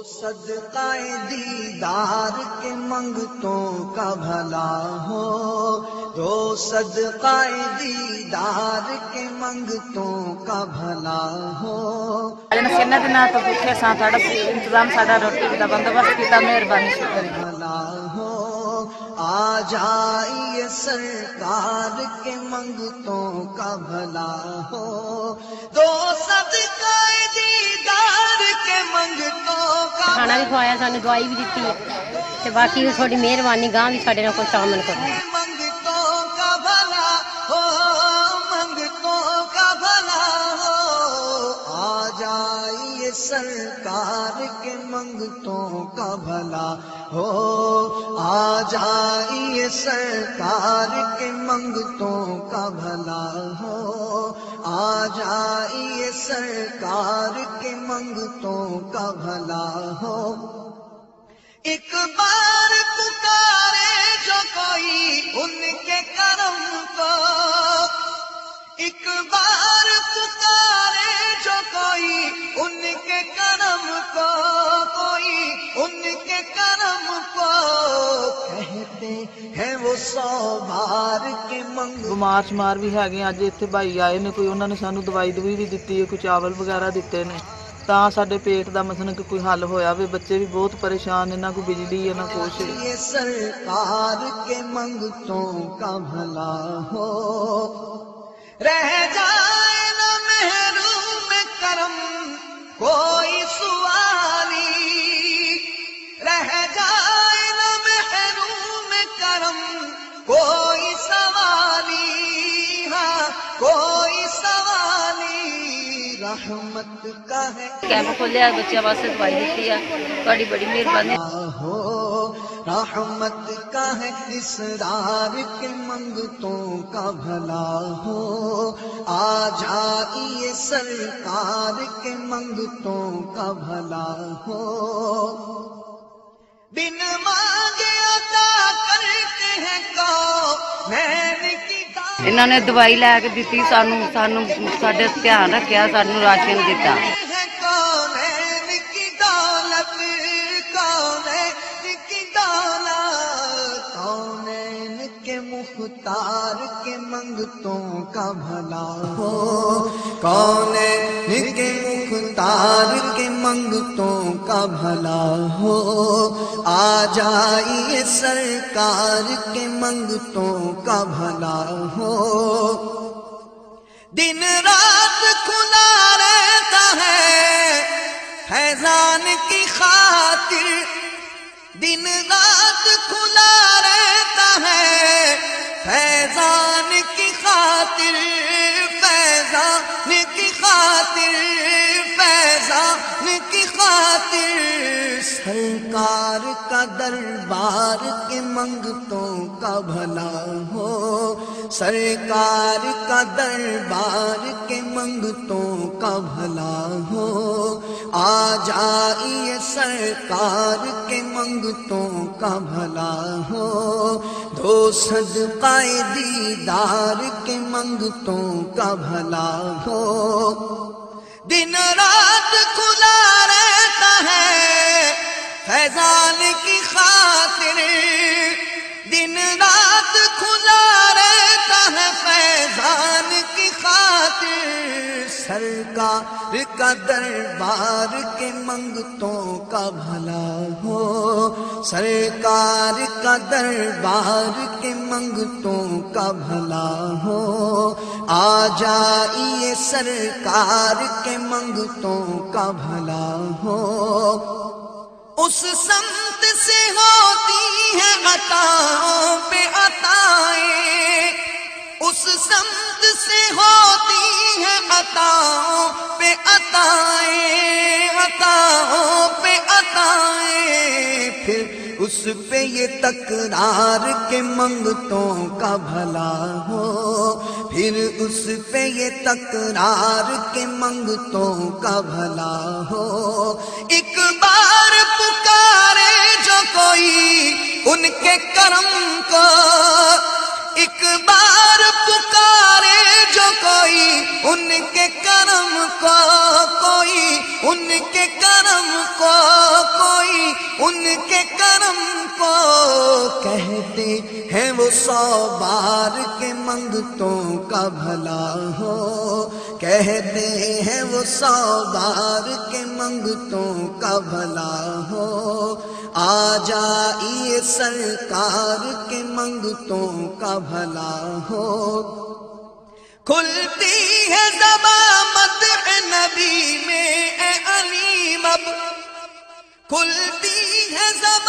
صدقہ دیدار کے منگتوں کا بھلا ہو، جو صدقہ دیدار کے منگتوں کا بھلا ہو۔ ਕਿੰਨੇ ਦਿਨਾਂ ਤੋਂ ਭੁੱਖੇ ਸਾਂ, ਸਾਡਾ ਇੰਤਜ਼ਾਮ ਸਾਡਾ ਰੋਟੀ ਦਾ ਬੰਦੋਬਸਤ ਕੀਤਾ, ਮਿਹਰਬਾਨੀ ਸ਼ੁਕਰ। بھلا ہو آ جائیے سرکار کے منگتوں کا بھلا ہو، دو صدقہ دیدار کے منگتوں کا کھانا بھی کھوایا، سانوں دوائی بھی دیتی ہے تے باقی تھوڑی مہربانی گاں بھی ساڈے نال کوئی تعامل کرو۔ منگتوں کا بھلا ہو، منگتوں کا بھلا ہو، آ جائیے سرکار کے منگتوں کا بھلا ہو، آ جائیے سرکار کے منگتوں کا بھلا ہو، آ جائیے سرکار کے منگتوں کا بھلا ہو۔ ایک بار پکارے جو کوئی ان کے کرم کو، ایک بار پکارے جو کوئی ان کے کرم کو، کوئی ان کے کرم کو، کہتے ہیں وہ 100 بار کے منگ۔ ਬਿਮਾਰ ਸ਼ਮਾਰ ਵੀ ਹੈਗੇ, ਅੱਜ ਇੱਥੇ ਭਾਈ ਆਏ ਨੇ, ਕੋਈ ਉਹਨਾਂ ਨੇ ਸਾਨੂੰ ਦਵਾਈ ਦਵਾਈ ਵੀ ਦਿੱਤੀ ਹੈ, ਕੋਈ ਚਾਵਲ ਵਗੈਰਾ ਦਿੱਤੇ ਨੇ, ਤਾਂ ਸਾਡੇ ਪੇਟ ਦਾ ਮਸਲਾ ਕਿ ਕੋਈ ਹੱਲ ਹੋਇਆ ਵੇ। ਬੱਚੇ ਵੀ ਬਹੁਤ ਪਰੇਸ਼ਾਨ ਨੇ, ਨਾ ਕੋਈ ਬਿਜਲੀ ਹੈ ਨਾ ਕੁਛ। یہ سرکار کے منگتوں کا بھلا ہو، رہ جائے نہ محروم کرم کوئی سوالی، رہ جائے نہ محروم کرم کوئی سوالی، ہاں کوئی سوالی، رحمت کا ہے ਕੈਂਪ ਖੋਲਿਆ, ਬੱਚਿਆਂ ਵਾਸਤੇ ਦਵਾਈ ਦਿੱਤੀ ਆ, ਤੁਹਾਡੀ ਬੜੀ ਮਿਹਰਬਾਨੀ۔ ہو، رحمت کا ہے اسرار کے منگتوں کا بھلا ہو، آ جائیے سرکار کے منگتوں کا بھلا ہو۔ بن مانگے عطا کرتے ہیں کونین کی داد، ਇਹਨਾਂ ਨੇ ਦਵਾਈ ਲੈ ਕੇ ਦਿੱਤੀ ਸਾਨੂੰ ਸਾਡੇ ਧਿਆਨ ਰੱਖਿਆ, ਸਾਨੂੰ ਰਾਸ਼ਨ ਦਿੱਤਾ۔ ہے کونین کی دولت، کونین کی دولت، کونین کے مختار کے منگتوں کا بھلا ہو، کونین کے مختار کے منگتوں کا بھلا ہو، آ جائیے سرکار کے منگتوں کا بھلا ہو۔ دن رات کھلا رہتا ہے فیضان کی خاطر، دن رات کھلا رہتا ہے فیضان کی خاطر، فیضان کی خاطر، فیضان کی خاطر، سرکار کا دربار کے منگتوں کا بھلا ہو، سرکار کا دربار کے منگتوں کا بھلا ہو، آ جائیے سرکار کے منگتوں کا بھلا ہو، دو صدقہ دیدار کے منگتوں کا بھلا ہو۔ دن رات کھلا رہتا ہے فیضان کی خاطر، دن رات کھلا رہتا ہے فیضان کی خاطر، سرکار کا دربار کے منگتوں کا بھلا ہو، سرکار کا دربار کے منگتوں کا بھلا ہو، آ جائیے سرکار کے منگتوں کا بھلا ہو۔ اس سمت سے ہوتی ہے عطاؤں پہ عطائیں، اس سمت سے ہوتی ہے عطاؤں پہ عطائیں، عطاؤں پہ عطائیں، پھر اس پہ یہ تکرار کے منگتوں کا بھلا ہو، پھر اس پہ یہ تکرار کے منگتوں کا بھلا ہو۔ ایک بار پکارے جو کوئی ان کے کرم کو، ایک بار پکارے جو کوئی ان کے کرم کو، کوئی ان کے کرم کو، ان کے کرم کو کہتے ہیں وہ 100 بار کے منگتوں کا بھلا ہو، کہتے ہیں وہ 100 بار کے منگتوں کا بھلا ہو، آ جائیے سرکار کے منگتوں کا بھلا ہو۔ کھلتی ہے زباں مدح نبی میں اے علیم اب، کھلتی ہے زباں